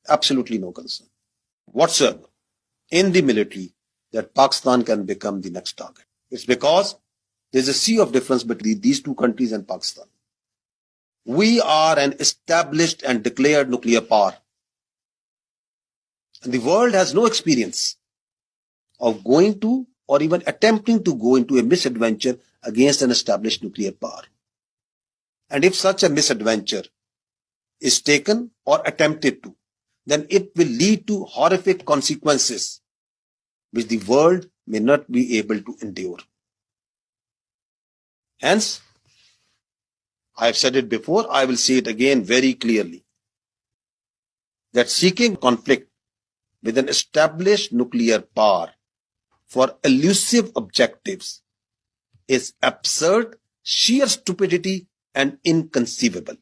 absolutely no concern whatsoever in the military that Pakistan can become the next target. It's because there's a sea of difference between these two countries and Pakistan. We are an established and declared nuclear power. And the world has no experience of going to or even attempting to go into a misadventure against an established nuclear power. And if such a misadventure is taken or attempted to, then it will lead to horrific consequences which the world may not be able to endure. Hence, I have said it before, I will say it again very clearly, that seeking conflict with an established nuclear power for elusive objectives is absurd, sheer stupidity, and inconceivable.